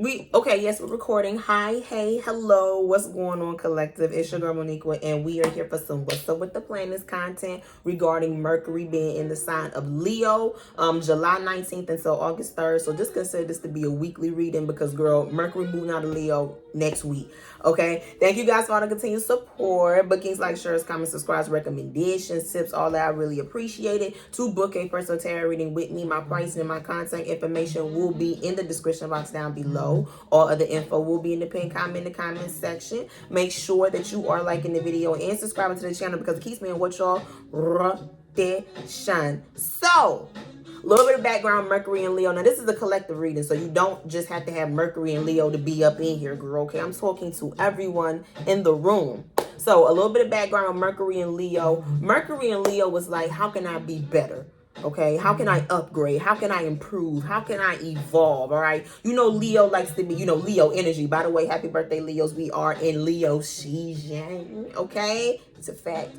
Yes, we're recording. Hi, hey, hello, what's going on, collective? It's your girl Moniqua, and we are here for some What's Up with the Planets content regarding Mercury being in the sign of Leo, July 19th until August 3rd. So just consider this to be a weekly reading because, girl, Mercury moving out of Leo next week. Okay, thank you guys for all the continued support. Bookings, like, shares, comments, subscribes, recommendations, tips, all that. I really appreciate it. To book a personal tarot reading with me, my pricing and my contact information will be in the description box down below. All other info will be in the pinned comment in the comment section. Make sure that you are liking the video and subscribing to the channel because it keeps me in what y'all rotation. So, a little bit of background, Mercury and Leo. Now, this is a collective reading, so you don't just have to have Mercury and Leo to be up in here, girl, okay? I'm talking to everyone in the room. So, a little bit of background on Mercury and Leo. Mercury and Leo was like, how can I be better? Okay, how can I upgrade? How can I improve? How can I evolve? All right, you know, Leo likes to be, Leo energy. By the way, happy birthday, Leos. We are in Leo season. Okay, it's a fact.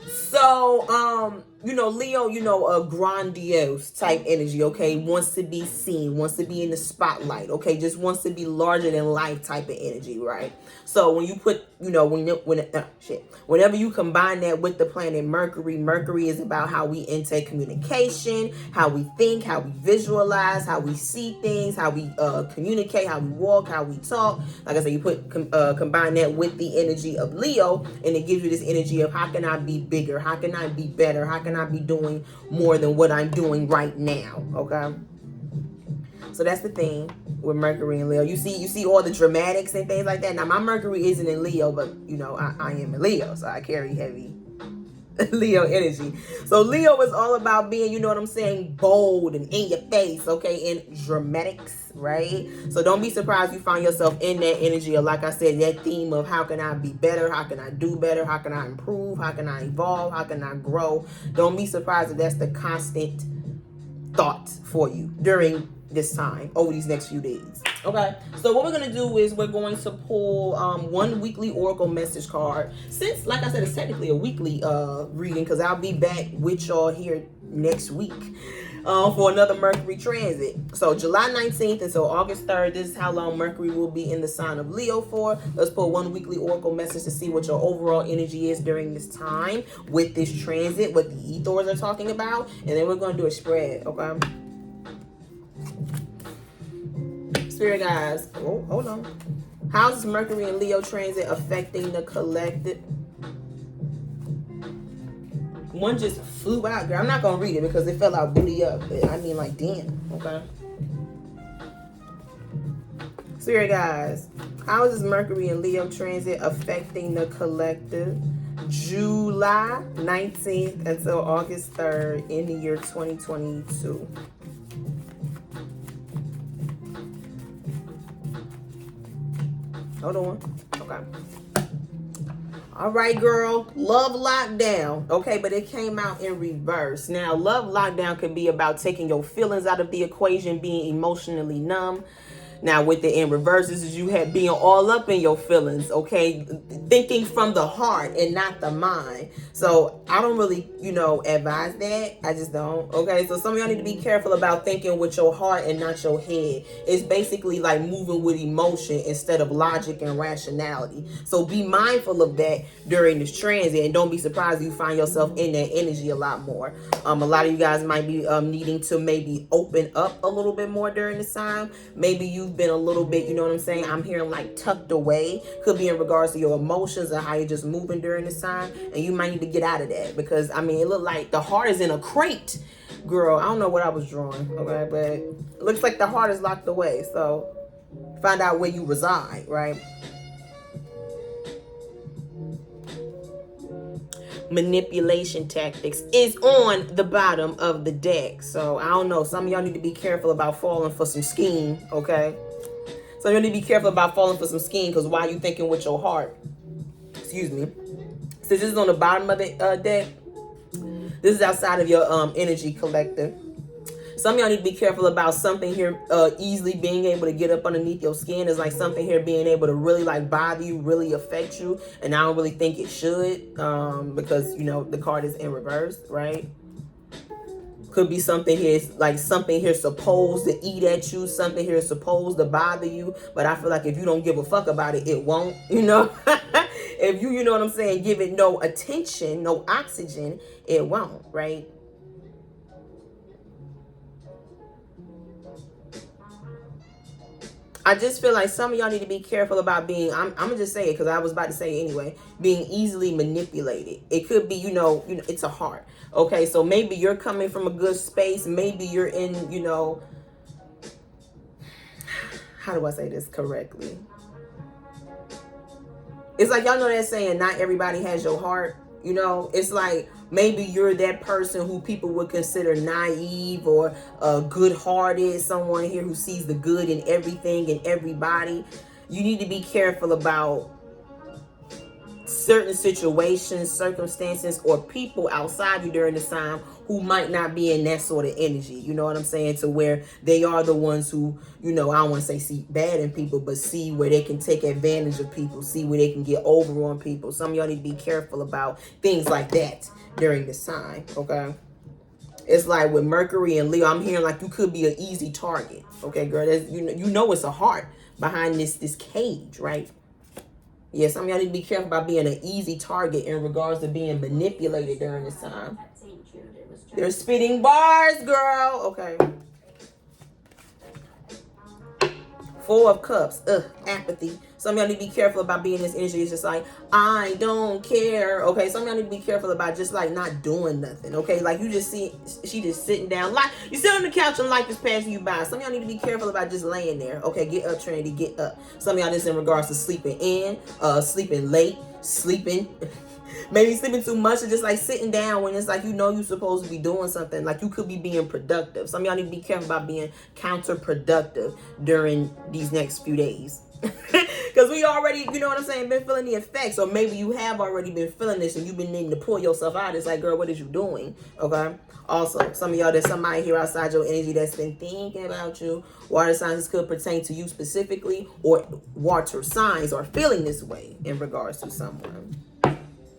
So, Leo, a grandiose type energy, okay? Wants to be seen, wants to be in the spotlight, okay? Just wants to be larger than life type of energy, right? So when you put, whenever you combine that with the planet Mercury, Mercury is about how we intake communication, how we think, how we visualize, how we see things, how we communicate, how we walk, how we talk. Like I said, you put combine that with the energy of Leo, and it gives you this energy of how can I be bigger? How can I be better? How can I be doing more than what I'm doing right now? Okay. So that's the thing with Mercury and Leo. You see all the dramatics and things like that. Now my Mercury isn't in Leo, but I am in Leo, so I carry heavy Leo energy. So Leo is all about being, bold and in your face, okay, and dramatics, right? So don't be surprised you find yourself in that energy, or like I said, that theme of how can I be better, how can I do better, how can I improve, how can I evolve, how can I grow. Don't be surprised if that's the constant thought for you during this time over these next few days. Okay, so what we're going to do is we're going to pull one weekly oracle message card, since like I said it's technically a weekly reading, because I'll be back with y'all here next week for another Mercury transit. So July 19th until August 3rd, this is how long Mercury will be in the sign of Leo for. Let's pull one weekly oracle message to see what your overall energy is during this time with this transit, what the ethers are talking about, and then we're going to do a spread. Okay, Spirit guys, hold on. How is Mercury and Leo transit affecting the collective? One just flew out, girl. I'm not gonna read it because it fell out booty up. I mean, like, damn. Okay. Spirit guys, how is this Mercury and Leo transit affecting the collective? July 19th until August 3rd in the year 2022. Hold on. Okay. All right, girl. Love lockdown. Okay, but it came out in reverse. Now, love lockdown could be about taking your feelings out of the equation, being emotionally numb. Now, with the in reverse, this is you being all up in your feelings, okay? Thinking from the heart and not the mind. So I don't really, advise that. I just don't, okay? So some of y'all need to be careful about thinking with your heart and not your head. It's basically like moving with emotion instead of logic and rationality. So be mindful of that during this transit, and don't be surprised you find yourself in that energy a lot more. A lot of you guys might be needing to maybe open up a little bit more during this time. Maybe you've been a little bit, I'm hearing like tucked away. Could be in regards to your emotions and how you're just moving during this time, and you might need to get out of that because it looked like the heart is in a crate, girl. I don't know what I was drawing, okay, but it looks like the heart is locked away. So find out where you reside, right? Manipulation tactics is on the bottom of the deck. So I don't know, some of y'all need to be careful about falling for some scheme, okay? So you need to be careful about falling for some scheme, because why you thinking with your heart? Excuse me. Since this is on the bottom of the deck, this is outside of your energy collector. Some of y'all need to be careful about something here easily being able to get up underneath your skin. Is like something here being able to really like bother you, really affect you. And I don't really think it should because, the card is in reverse, right? Could be something here, like something here supposed to eat at you, something here supposed to bother you. But I feel like if you don't give a fuck about it, it won't, you know. If you know what I'm saying, give it no attention, no oxygen, it won't, right? I just feel like some of y'all need to be careful about being, I'm gonna just say it because I was about to say it anyway, being easily manipulated. It could be, it's a heart. Okay, so maybe you're coming from a good space. Maybe you're in, how do I say this correctly? It's like, y'all know that saying, not everybody has your heart. It's like maybe you're that person who people would consider naive or good-hearted, someone here who sees the good in everything and everybody. You need to be careful about certain situations, circumstances, or people outside you during this time who might not be in that sort of energy. You know what I'm saying? To where they are the ones who, I don't want to say see bad in people, but see where they can take advantage of people, see where they can get over on people. Some of y'all need to be careful about things like that during this time, okay? It's like with Mercury and Leo, I'm hearing like you could be an easy target, okay, girl? That's, it's a heart behind this cage, right? Yeah, some of y'all need to be careful about being an easy target in regards to being manipulated during this time. They're spitting bars, girl. Okay. Four of Cups. Apathy. Some of y'all need to be careful about being this energy. It's just like, I don't care. Okay, some of y'all need to be careful about just like not doing nothing. Okay, like you just see, she just sitting down. Like you sit on the couch and life is passing you by. Some of y'all need to be careful about just laying there. Okay, get up, Trinity, get up. Some of y'all just in regards to sleeping in, sleeping late, sleeping. Maybe sleeping too much or just like sitting down when it's like you're supposed to be doing something. Like you could be being productive. Some of y'all need to be careful about being counterproductive during these next few days. Because we already, you know what I'm saying, been feeling the effects. Or maybe you have already been feeling this and you've been needing to pull yourself out. It's like, girl, what is you doing? Okay. Also, some of y'all, there's somebody here outside your energy that's been thinking about you. Water signs could pertain to you specifically, or water signs are feeling this way in regards to someone.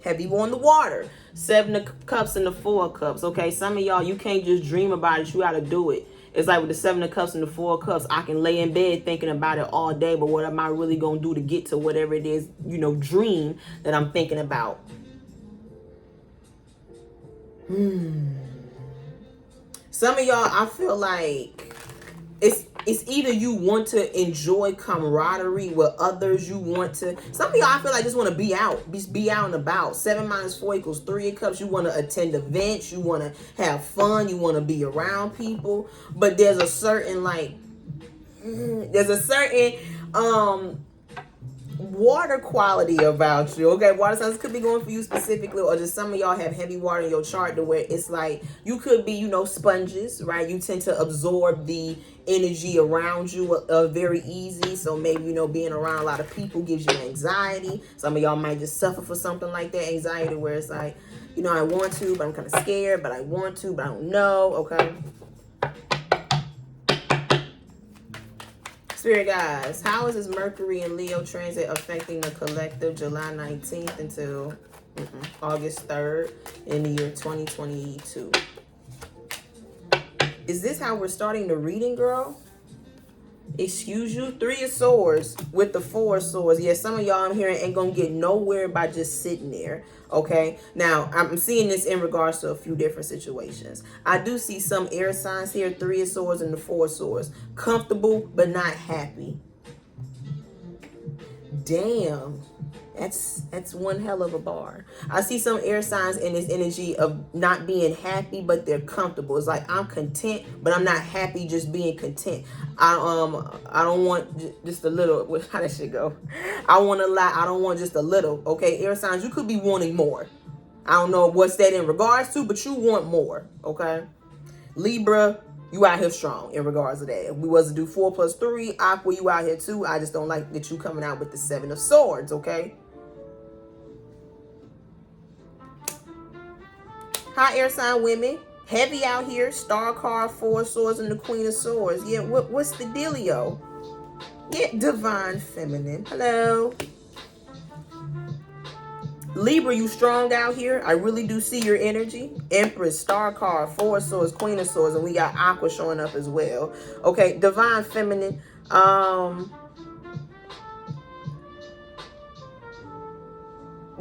Heavy on the water. 7 of Cups and the 4 of Cups. Okay, some of y'all, you can't just dream about it. You got to do it. It's like with the 7 of Cups and the 4 of Cups. I can lay in bed thinking about it all day, but what am I really going to do to get to whatever it is, dream that I'm thinking about? Some of y'all, I feel like it's either you want to enjoy camaraderie with others, you want to, some of y'all I feel like just want to be out and about. 7 minus 4 equals 3 of Cups. You want to attend events, you want to have fun, you want to be around people, but there's a certain water quality about you. Okay, water signs could be going for you specifically, or just some of y'all have heavy water in your chart to where it's like you could be, sponges, right? You tend to absorb the energy around you very easy. So maybe, being around a lot of people gives you anxiety. Some of y'all might just suffer for something like that, anxiety, where it's like, I want to, but I'm kind of scared, but I want to, but I don't know. Okay. Spirit guys, how is this Mercury and Leo transit affecting the collective July 19th until August 3rd in the year 2022? Is this how we're starting the reading, girl? Excuse you? 3 of Swords with the 4 of Swords. Yeah, some of y'all I'm hearing ain't gonna get nowhere by just sitting there. Okay, now I'm seeing this in regards to a few different situations. I do see some air signs here, 3 of Swords and the 4 of Swords. Comfortable but not happy. Damn, that's one hell of a bar. I see some air signs in this energy of not being happy, but they're comfortable. It's like I'm content, but I'm not happy just being content. I don't want just a little. How that shit go? I want a lot. I don't want just a little. Okay, air signs, you could be wanting more. I don't know what's that in regards to, but you want more. Okay, Libra, you out here strong in regards to that. If we was to do 4 plus 3, Aqua, you out here too. I just don't like that you coming out with the 7 of Swords. Okay. Hi, air sign women. Heavy out here. Star card, 4 of Swords, and the Queen of Swords. Yeah, what's the dealio? Yeah, divine feminine. Hello. Libra, you strong out here. I really do see your energy. Empress, Star card, Four of Swords, Queen of Swords, and we got Aqua showing up as well. Okay, Divine Feminine.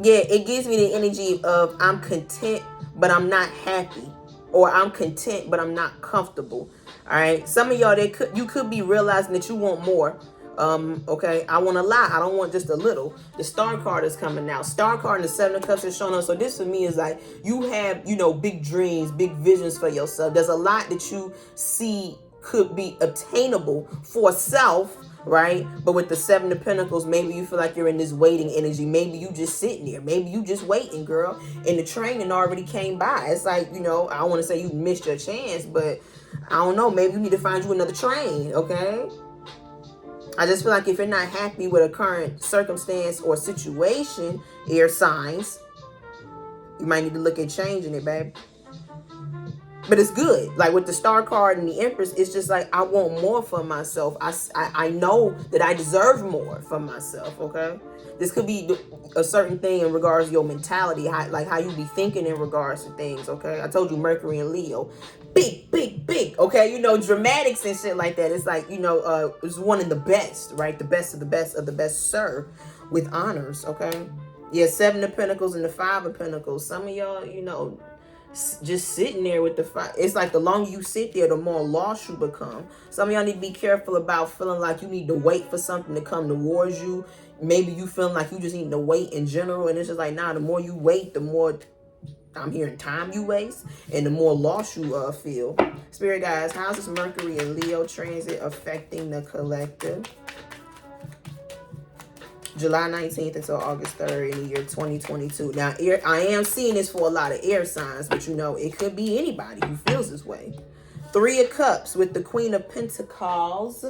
Yeah, it gives me the energy of I'm content, but I'm not happy. Or I'm content, but I'm not comfortable. All right. Some of y'all, you could be realizing that you want more. Okay. I want a lot. I don't want just a little. The Star card is coming now. Star card and the Seven of Cups is showing up. So this for me is like you have, big dreams, big visions for yourself. There's a lot that you see could be attainable for self, right? But with the Seven of Pentacles, maybe you feel like you're in this waiting energy. Maybe you just sitting there. Maybe you just waiting, girl. And the train already came by. It's like, I don't want to say you missed your chance, but I don't know. Maybe you need to find you another train, okay? I just feel like if you're not happy with a current circumstance or situation, air signs, you might need to look at changing it, babe. But it's good. Like with the Star card and the Empress, it's just like I want more for myself. I know that I deserve more for myself, okay? This could be a certain thing in regards to your mentality, how you be thinking in regards to things, okay? I told you Mercury and Leo. Big, big, big, okay? Dramatics and shit like that. It's like, it's one of the best, right? The best of the best of the best, sir, with honors, okay? Yeah, Seven of Pentacles and the Five of Pentacles. Some of y'all, just sitting there with the fight. It's like the longer you sit there, the more lost you become. Some of y'all need to be careful about feeling like you need to wait for something to come towards you. Maybe you feeling like you just need to wait in general, and it's just like, nah, the more you wait, the more I'm hearing time you waste, and the more lost you feel. Spirit guys, how's this Mercury and Leo transit affecting the collective? July 19th until August 3rd in the year 2022. Now, I am seeing this for a lot of air signs, but it could be anybody who feels this way. Three of Cups with the Queen of Pentacles.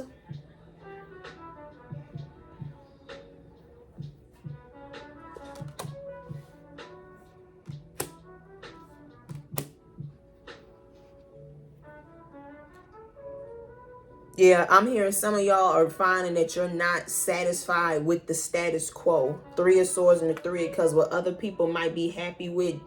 Yeah, I'm hearing some of y'all are finding that you're not satisfied with the status quo. Three of Swords and the Three of Cups. What other people might be happy with,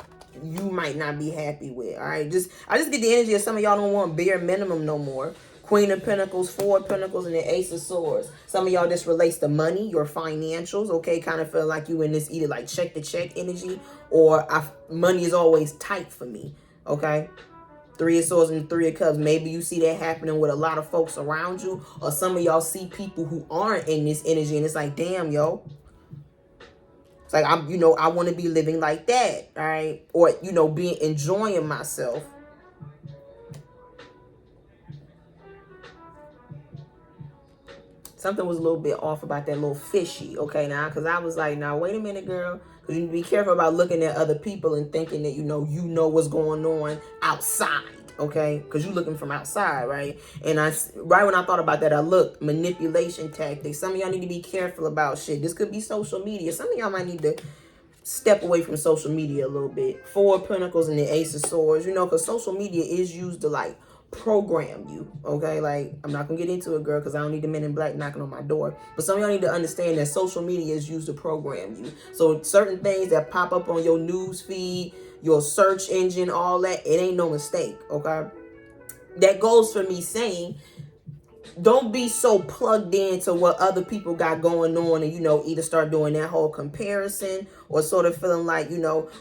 you might not be happy with. All right, I just get the energy of some of y'all don't want bare minimum no more. Queen of Pentacles, Four of Pentacles, and the Ace of Swords. Some of y'all, this relates to money, your financials, okay? Kind of feel like you in this either like check to check energy or money is always tight for me, okay? Three of Swords and Three of Cups. Maybe you see that happening with a lot of folks around you, or some of y'all see people who aren't in this energy, and it's like, damn, yo. It's like, I want to be living like that, all right? Or, being enjoying myself. Something was a little bit off about that little fishy, okay, now, because I was like, now, wait a minute, girl. Because you need to be careful about looking at other people and thinking that, you know what's going on outside, okay? Because you're looking from outside, right? And right when I thought about that, I looked, manipulation tactics. Some of y'all need to be careful about shit. This could be social media. Some of y'all might need to step away from social media a little bit. Four of Pentacles and the Ace of Swords, because social media is used to, like, program you, okay? Like, I'm not gonna get into it, girl, because I don't need the men in black knocking on my door. But some of y'all need to understand that social media is used to program you. So certain things that pop up on your news feed, your search engine, all that, it ain't no mistake, okay? That goes for me saying, don't be so plugged into what other people got going on and, either start doing that whole comparison or sort of feeling like,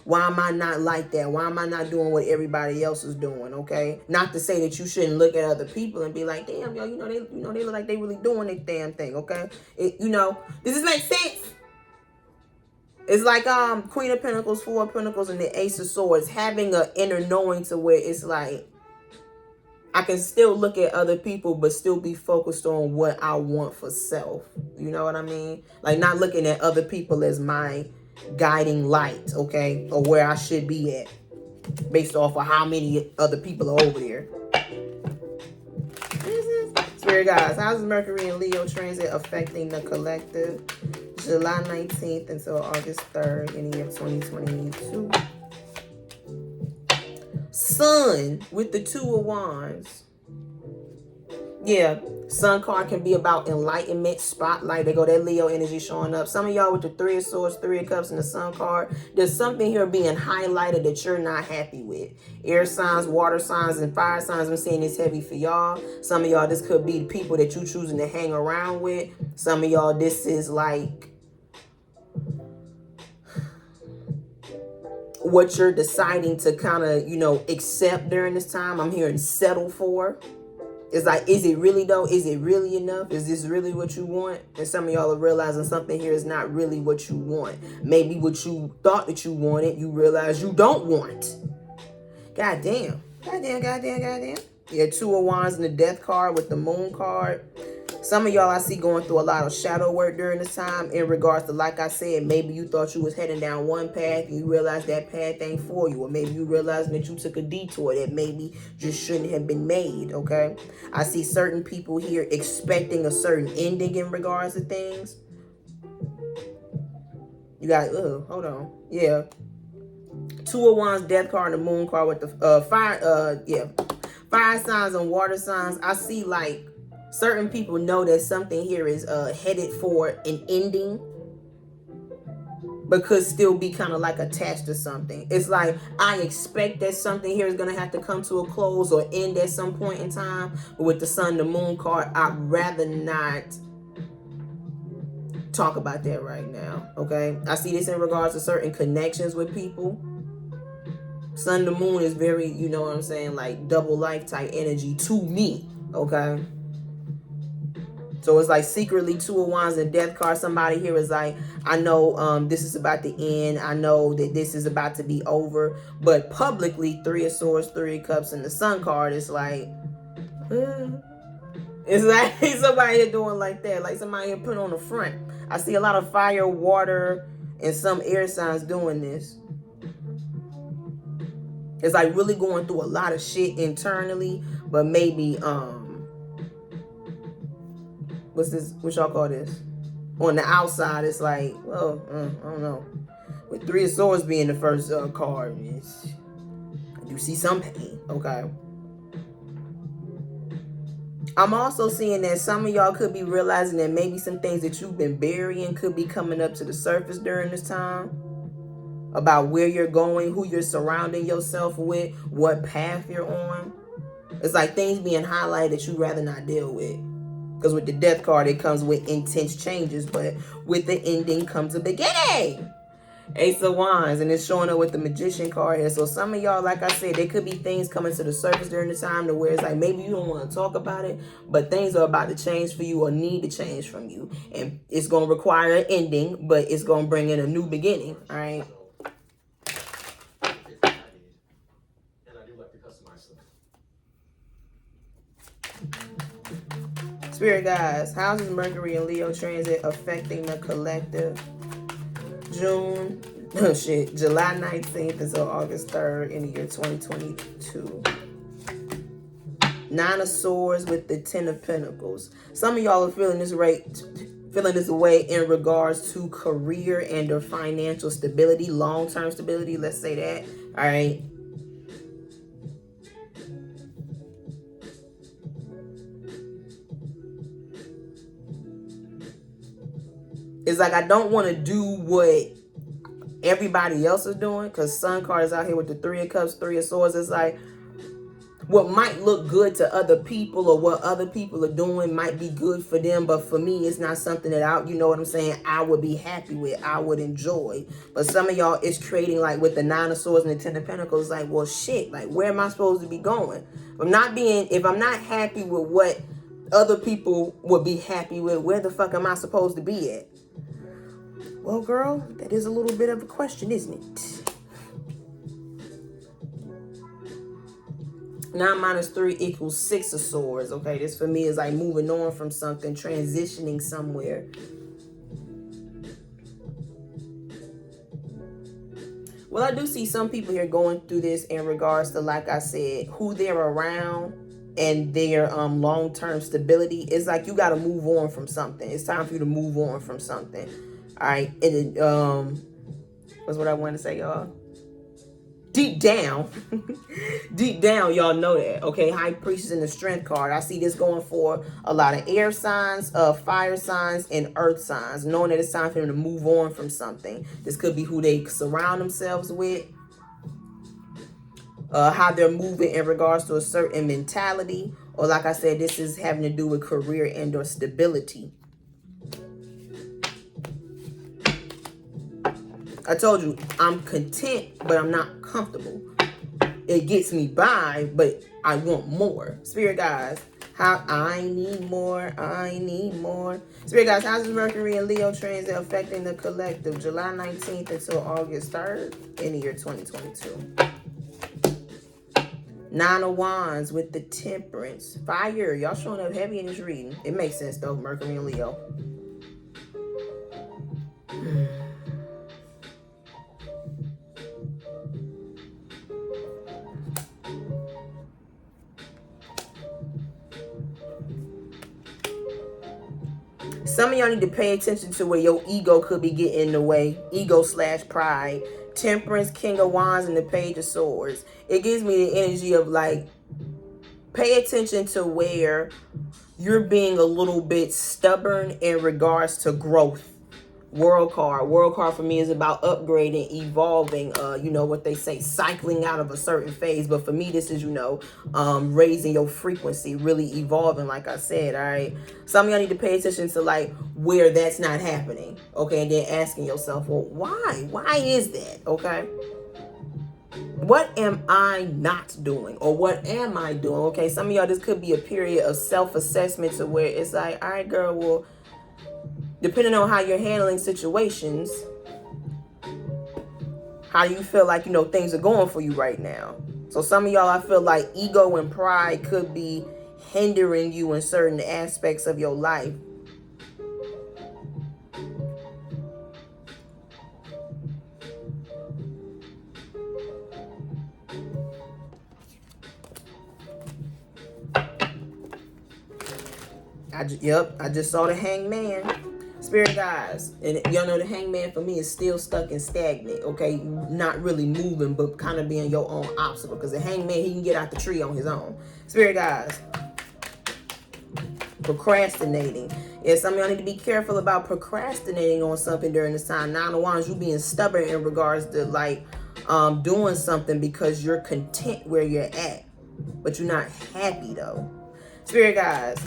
why am I not like that? Why am I not doing what everybody else is doing? Okay. Not to say that you shouldn't look at other people and be like, damn, yo, they look like they really doing their damn thing. Okay. Does this make sense? It's like, Queen of Pentacles, Four of Pentacles, and the Ace of Swords, having an inner knowing to where it's like, I can still look at other people, but still be focused on what I want for self. You know what I mean? Like, not looking at other people as my guiding light, okay? Or where I should be at, based off of how many other people are over there. Spirit guys, how's Mercury and Leo transit affecting the collective? July 19th until August 3rd in the year 2022. Sun with the Two of Wands. Yeah, Sun card can be about enlightenment, spotlight. They go that Leo energy showing up. Some of y'all with the Three of Swords, Three of Cups, and the Sun card, there's something here being highlighted that you're not happy with. Air signs, water signs, and fire signs, I'm seeing this heavy for y'all. Some of y'all, this could be the people that you choosing to hang around with. Some of y'all, this is like what you're deciding to kind of, you know, accept during this time. I'm hearing settle for. It's like, is it really though? Is it really enough? Is this really what you want? And some of y'all are realizing something here is not really what you want. Maybe what you thought that you wanted, you realize you don't want. God damn. God damn, God damn, God damn. Yeah, Two of Wands and the Death card with the Moon card. Some of y'all I see going through a lot of shadow work during this time in regards to, like I said, maybe you thought you was heading down one path and you realized that path ain't for you. Or maybe you realized that you took a detour that maybe just shouldn't have been made, okay? I see certain people here expecting a certain ending in regards to things. You got, hold on. Yeah. Two of Wands, Death card, and the Moon card with the fire signs and water signs. I see like certain people know that something here is headed for an ending, but could still be kind of like attached to something. It's like, I expect that something here is going to have to come to a close or end at some point in time. But with the Sun, the Moon card, I'd rather not talk about that right now, okay? I see this in regards to certain connections with people. Sun, the Moon is very, you know what I'm saying, like double life type energy to me, okay? So it's like secretly Two of Wands and Death card. Somebody here is like, I know this is about to end. I know that this is about to be over. But publicly, Three of Swords, Three of Cups, and the Sun card is like, it's like somebody here doing like that. Like somebody here put on the front. I see a lot of fire, water, and some air signs doing this. It's like really going through a lot of shit internally, but maybe what's this? What y'all call this? On the outside, it's like, well, I don't know. With Three of Swords being the first card, you see some pain, okay? I'm also seeing that some of y'all could be realizing that maybe some things that you've been burying could be coming up to the surface during this time. About where you're going, who you're surrounding yourself with, what path you're on. It's like things being highlighted that you'd rather not deal with. Because with the Death card, it comes with intense changes. But with the ending comes a beginning. Ace of Wands. And it's showing up with the Magician card here. So some of y'all, like I said, there could be things coming to the surface during the time to where it's like maybe you don't want to talk about it. But things are about to change for you or need to change from you. And it's going to require an ending. But it's going to bring in a new beginning. All right. Spirit guys, how is Mercury and Leo transit affecting the collective? July 19th until August 3rd in the year 2022. Nine of Swords with the Ten of Pentacles. Some of y'all are feeling this way in regards to career and or financial stability, long-term stability, let's say that. All right. It's like I don't want to do what everybody else is doing, because Sun card is out here with the Three of Cups, Three of Swords. It's like what might look good to other people or what other people are doing might be good for them, but for me it's not something that you know what I'm saying, I would be happy with, I would enjoy. But some of y'all is creating, like with the Nine of Swords and the Ten of Pentacles, like, well shit, like where am I supposed to be going? If I'm not happy with what other people would be happy with, where the fuck am I supposed to be at? Well, girl, that is a little bit of a question, isn't it? 9 minus 3 equals 6 of Swords. Okay, this for me is like moving on from something, transitioning somewhere. Well, I do see some people here going through this in regards to, like I said, who they're around and their long-term stability. It's like you got to move on from something. It's time for you to move on from something. All right, and what's what I want to say, y'all? deep down, deep down, y'all know that. Okay, High Priestess in the Strength card. I see this going for a lot of air signs, fire signs, and earth signs. Knowing that it's time for them to move on from something. This could be who they surround themselves with. How they're moving in regards to a certain mentality. Or like I said, this is having to do with career and or stability. I told you, I'm content, but I'm not comfortable. It gets me by, but I want more. Spirit guys, how I need more, I need more. Spirit guys, how's Mercury and Leo transit affecting the collective? July 19th until August 3rd in the year 2022. 9 of Wands with the Temperance. Fire, y'all showing up heavy in this reading. It makes sense though, Mercury and Leo. Some of y'all need to pay attention to where your ego could be getting in the way. Ego / pride. Temperance, King of Wands, and the Page of Swords. It gives me the energy of like, pay attention to where you're being a little bit stubborn in regards to growth. World card. World card for me is about upgrading, evolving, you know what they say, cycling out of a certain phase. But for me, this is, you know, raising your frequency, really evolving, like I said, all right? Some of y'all need to pay attention to, like, where that's not happening, okay? And then asking yourself, well, why? Why is that, okay? What am I not doing? Or what am I doing? Okay, some of y'all, this could be a period of self-assessment to where it's like, all right, girl, well, depending on how you're handling situations, how you feel like, you know, things are going for you right now. So some of y'all, I feel like ego and pride could be hindering you in certain aspects of your life. I just saw the Hangman. Spirit guys, and y'all know the Hangman for me is still stuck and stagnant, okay? Not really moving, but kind of being your own obstacle. Because the Hangman, he can get out the tree on his own. Spirit guys, procrastinating. Yeah, some of y'all need to be careful about procrastinating on something during this time. 9 of Wands, you being stubborn in regards to like doing something because you're content where you're at, but you're not happy though. Spirit guys,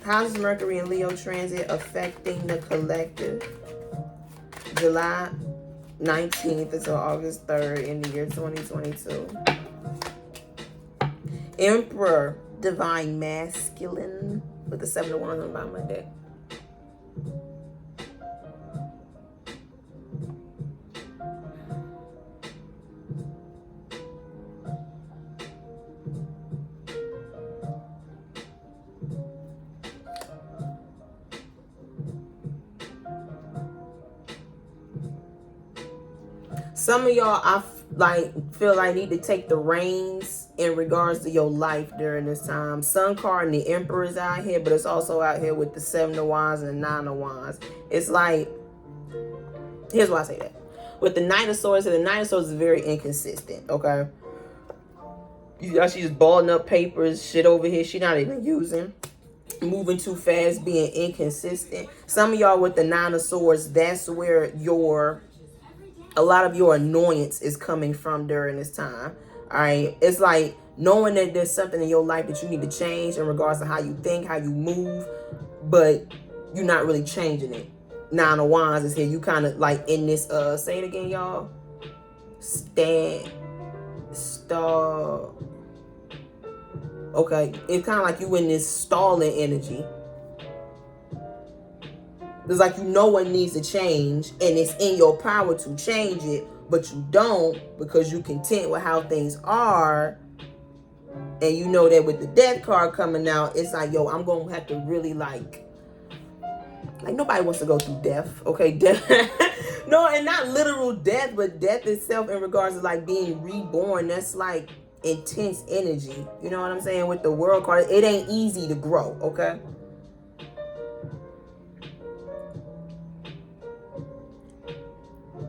how's Mercury and Leo transit affecting the collective? July 19th until August 3rd in the year 2022. Emperor, Divine Masculine, with the 7 of Wands on the bottom of my deck. Some of y'all, I feel like need to take the reins in regards to your life during this time. Sun card and the Emperor is out here, but it's also out here with the 7 of Wands and the 9 of Wands. It's like, here's why I say that. With the Knight of Swords, the Knight of Swords is very inconsistent, okay? She's just balling up papers, shit over here she not even using. Moving too fast, being inconsistent. Some of y'all with the 9 of Swords, that's where a lot of your annoyance is coming from during this time. All right, it's like knowing that there's something in your life that you need to change in regards to how you think, how you move, but you're not really changing it. 9 of Wands is here. You kind of like in this say it again, y'all. Stall. Okay, it's kind of like you in this stalling energy. It's like you know what needs to change and it's in your power to change it, but you don't because you're content with how things are. And you know that with the Death card coming out, it's like, yo, I'm going to have to really like nobody wants to go through death, okay? Death. No, and not literal death, but death itself in regards to like being reborn. That's like intense energy. You know what I'm saying? With the World card, it ain't easy to grow, okay?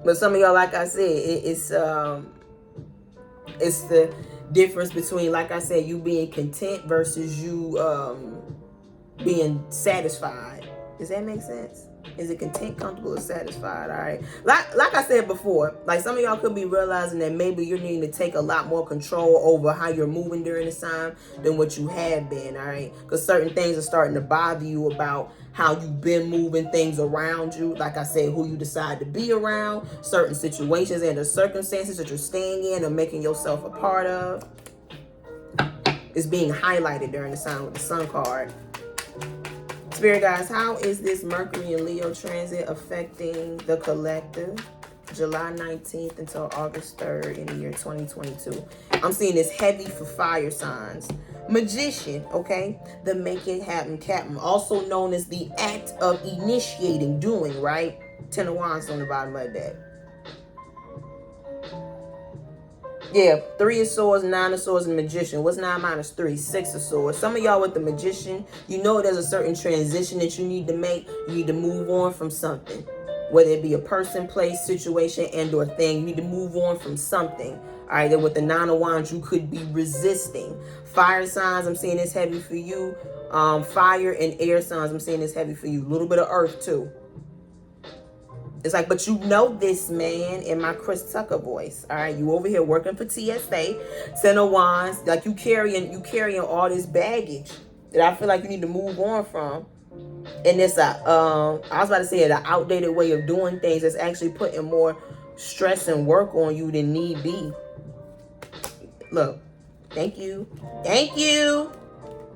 But some of y'all, like I said, it's It's the difference between, like I said, you being content versus you being satisfied. Does that make sense? Is it content, comfortable, or satisfied? All right. Like I said before, like some of y'all could be realizing that maybe you're needing to take a lot more control over how you're moving during this time than what you have been. All right. Because certain things are starting to bother you about how you've been moving things around you. Like I said, who you decide to be around, certain situations and the circumstances that you're staying in or making yourself a part of is being highlighted during the time with the Sun card. Spirit guys, how is this Mercury and Leo transit affecting the collective? July 19th until August 3rd in the year 2022. I'm seeing this heavy for fire signs. Magician, okay? The make it happen captain. Also known as the act of initiating, doing, right? Ten of Wands on the bottom of that. Yeah, 3 of Swords, 9 of Swords, and Magician. What's 9 minus 3? 6 of Swords. Some of y'all with the Magician, you know there's a certain transition that you need to make. You need to move on from something. Whether it be a person, place, situation, and or thing. You need to move on from something. All right, then with the 9 of Wands, you could be resisting. Fire signs, I'm seeing this heavy for you. Fire and air signs, I'm seeing this heavy for you. A little bit of earth, too. It's like, but you know this, man, in my Chris Tucker voice. All right, you over here working for TSA, 10 of Wands, like you carrying all this baggage that I feel like you need to move on from. And it's I was about to say an outdated way of doing things that's actually putting more stress and work on you than need be. Look, thank you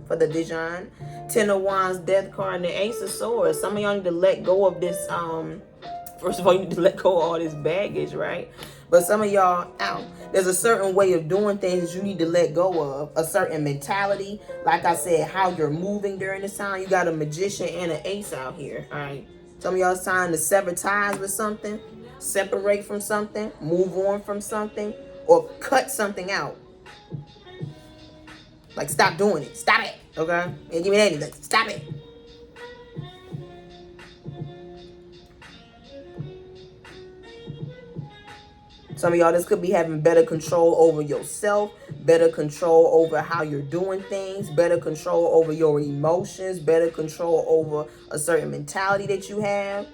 for the Dijon. 10 of Wands, Death card, and the Ace of Swords. Some of y'all need to let go of this. First of all, you need to let go of all this baggage, right? But some of y'all, there's a certain way of doing things that you need to let go of. A certain mentality. Like I said, how you're moving during this time. You got a Magician and an Ace out here, all right? Some of y'all, it's time to sever ties with something. Separate from something. Move on from something. Or cut something out. Like, stop doing it. Stop it, okay? And give me that. Like, stop it. Some of y'all, this could be having better control over yourself, better control over how you're doing things, better control over your emotions, better control over a certain mentality that you have.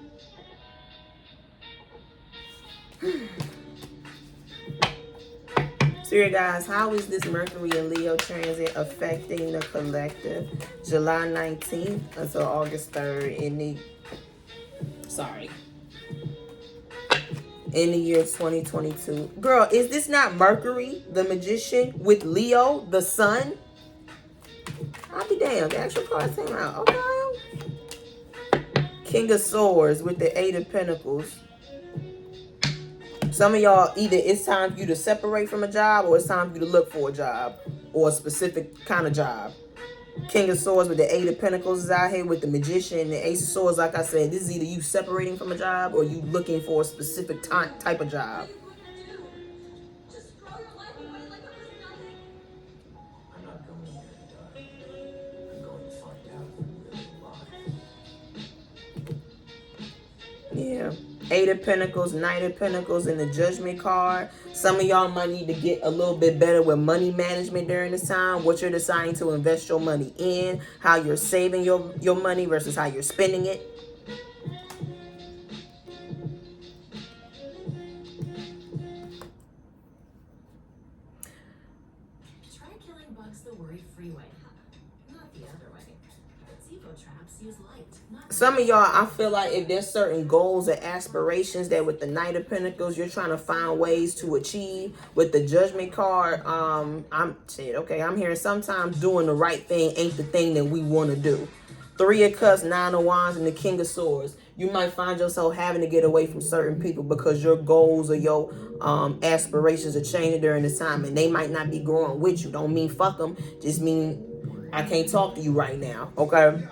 Spirit guys, how is this Mercury and Leo transit affecting the collective? July 19th until August 3rd in the year 2022. Girl, is this not Mercury, the Magician, with Leo, the Sun? I'll be damned. The actual cards came out. Okay. King of Swords with the 8 of Pentacles. Some of y'all, either it's time for you to separate from a job or it's time for you to look for a job or a specific kind of job. King of Swords with the 8 of Pentacles is out here with the Magician and the Ace of Swords. Like I said, this is either you separating from a job or you looking for a specific type of job. Yeah. 8 of Pentacles, 9 of Pentacles, and the Judgment card. Some of y'all might need to get a little bit better with money management during this time. What you're deciding to invest your money in. How you're saving your money versus how you're spending it. Try killing bugs the worry-free way, not the other way. Traps use light. Some of y'all, I feel like if there's certain goals and aspirations that with the Knight of Pentacles, you're trying to find ways to achieve. With the Judgment card, I'm hearing sometimes doing the right thing ain't the thing that we want to do. 3 of Cups, 9 of Wands, and the King of Swords. You might find yourself having to get away from certain people because your goals or your aspirations are changing during this time, and they might not be growing with you. Don't mean fuck them, just mean I can't talk to you right now, okay?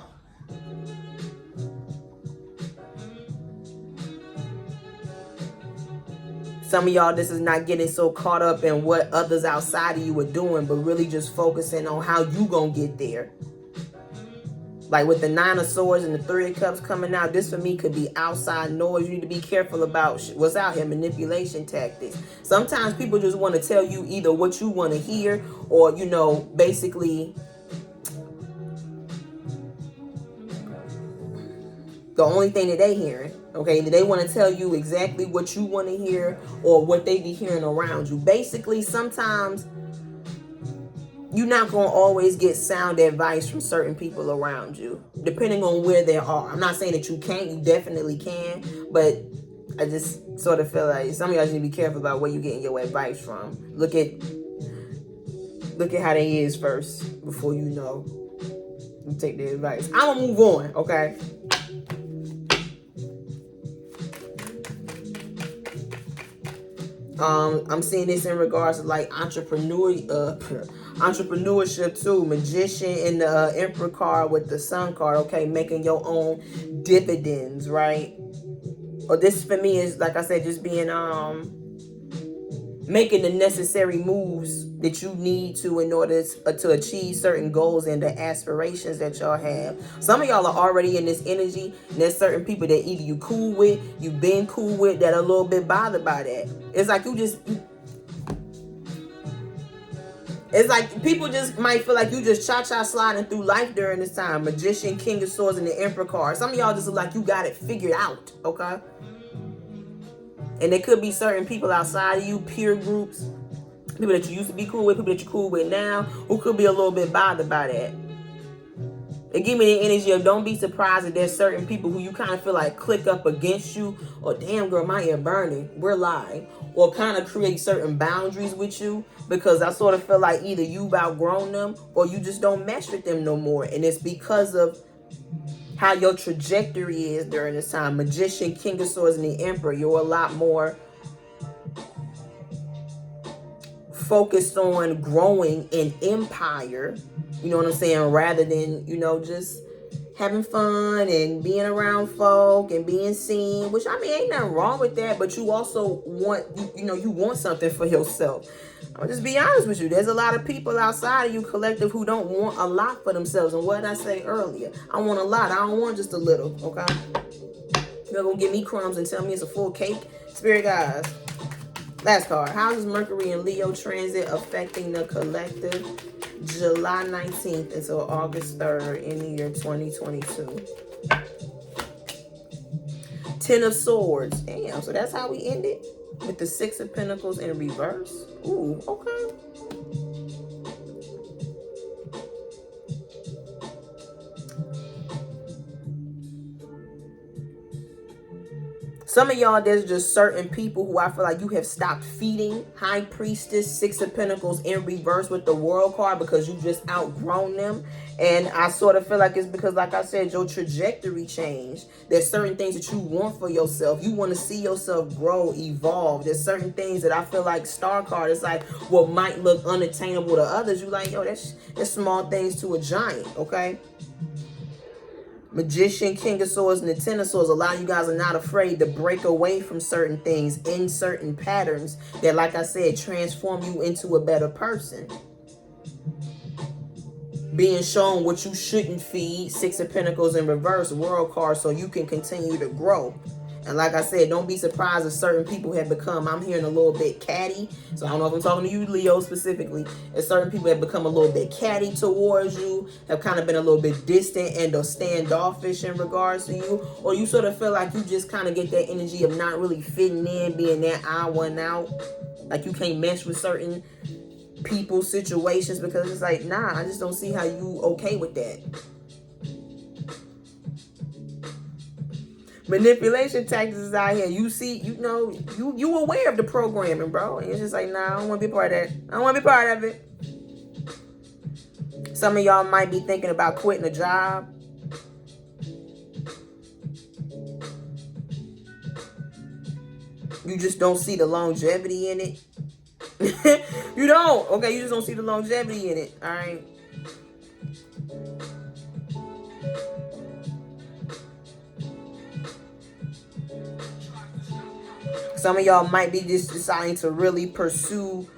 Some of y'all, this is not getting so caught up in what others outside of you are doing, but really just focusing on how you gonna get there. Like with the 9 of Swords and the 3 of Cups coming out, this for me could be outside noise. You need to be careful about what's out here, manipulation tactics. Sometimes people just want to tell you either what you want to hear or, you know, basically the only thing that they hearing. Okay, they want to tell you exactly what you want to hear or what they be hearing around you. Basically, sometimes you're not going to always get sound advice from certain people around you, depending on where they are. I'm not saying that you can't, you definitely can, but I just sort of feel like some of y'all need to be careful about where you're getting your advice from. Look at how they is first before you know you take their advice. I'm gonna move on, okay? I'm seeing this in regards to like entrepreneurship too. Magician in the Emperor card with the Sun card. Okay, making your own dividends, right? Or this for me is like I said, just being making the necessary moves that you need to in order to achieve certain goals and the aspirations that y'all have. Some of y'all are already in this energy, and there's certain people that either you cool with, you've been cool with, that are a little bit bothered by that. It's like it's like people just might feel like you just cha-cha sliding through life during this time. Magician, King of Swords, and the Emperor card. Some of y'all just look like you got it figured out, okay? And there could be certain people outside of you, peer groups, people that you used to be cool with, people that you're cool with now, who could be a little bit bothered by that. It give me the energy of don't be surprised that there's certain people who you kind of feel like click up against you, or damn girl, my ear burning, we're lying, or kind of create certain boundaries with you, because I sort of feel like either you've outgrown them or you just don't mesh with them no more. And it's because of how your trajectory is during this time. Magician, King of Swords, and the Emperor, you're a lot more focused on growing an empire, you know what I'm saying, rather than, you know, just having fun and being around folk and being seen, which I mean ain't nothing wrong with that, but you also want, you want something for yourself. I'll just be honest with you, there's a lot of people outside of you collective who don't want a lot for themselves. And what did I say earlier? I want a lot, I don't want just a little, okay? You're gonna give me crumbs and tell me it's a full cake? Spirit guys. Last card. How is Mercury and Leo transit affecting the collective July 19th until August 3rd in the year 2022? 10 of Swords. Damn, so that's how we ended? With the 6 of Pentacles in reverse? Ooh, okay. Some of y'all, there's just certain people who I feel like you have stopped feeding. High Priestess, 6 of Pentacles in reverse with the World card, because you just outgrown them. And I sort of feel like it's because, like I said, your trajectory changed. There's certain things that you want for yourself. You want to see yourself grow, evolve. There's certain things that I feel like Star card is like what might look unattainable to others. You like, yo, that's small things to a giant, okay? Magician, King of Swords, and the 10 of Swords. A lot of you guys are not afraid to break away from certain things in certain patterns that, like I said, transform you into a better person. Being shown what you shouldn't feed, 6 of Pentacles in reverse, World card, so you can continue to grow. And like I said, don't be surprised if certain people have become, I'm hearing a little bit catty. So I don't know if I'm talking to you, Leo, specifically. If certain people have become a little bit catty towards you, have kind of been a little bit distant and or standoffish in regards to you. Or you sort of feel like you just kind of get that energy of not really fitting in, being that odd one out. Like you can't mesh with certain people, situations, because it's like, nah, I just don't see how you okay with that. Manipulation tactics is out here. You see, you aware of the programming, bro. And it's just like, nah, I don't want to be part of that. I don't want to be part of it. Some of y'all might be thinking about quitting a job. You just don't see the longevity in it. You don't. Okay, you just don't see the longevity in it. All right. Some of y'all might be just deciding to really pursue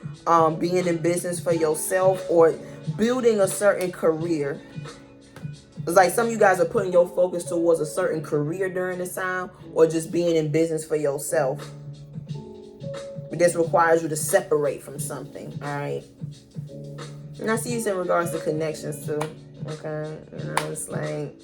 being in business for yourself or building a certain career. It's like some of you guys are putting your focus towards a certain career during this time, or just being in business for yourself. But this requires you to separate from something, all right? And I see you in regards to connections too, okay? You know, it's like,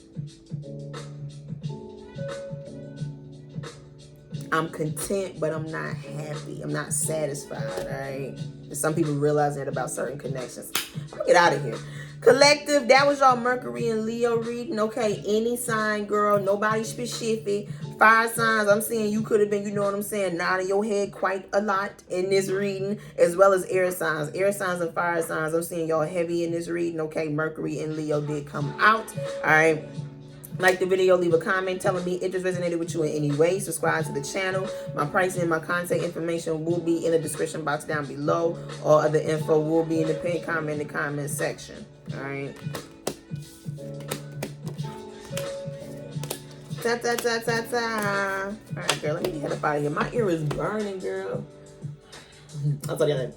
I'm content, but I'm not happy. I'm not satisfied, all right? And some people realize that about certain connections. I'm gonna get out of here. Collective, that was y'all Mercury and Leo reading. Okay, any sign, girl, nobody specific. Fire signs, I'm saying you could have been, you know what I'm saying, nodding your head quite a lot in this reading, as well as air signs. Air signs and fire signs, I'm seeing y'all heavy in this reading. Okay, Mercury and Leo did come out. All right. Like the video, leave a comment telling me if this resonated with you in any way. Subscribe to the channel. My pricing and my contact information will be in the description box down below. All other info will be in the pinned comment in the comment section. All right. Ta ta ta ta ta. All right, girl. Let me head up out of here. My ear is burning, girl. I'll tell you later.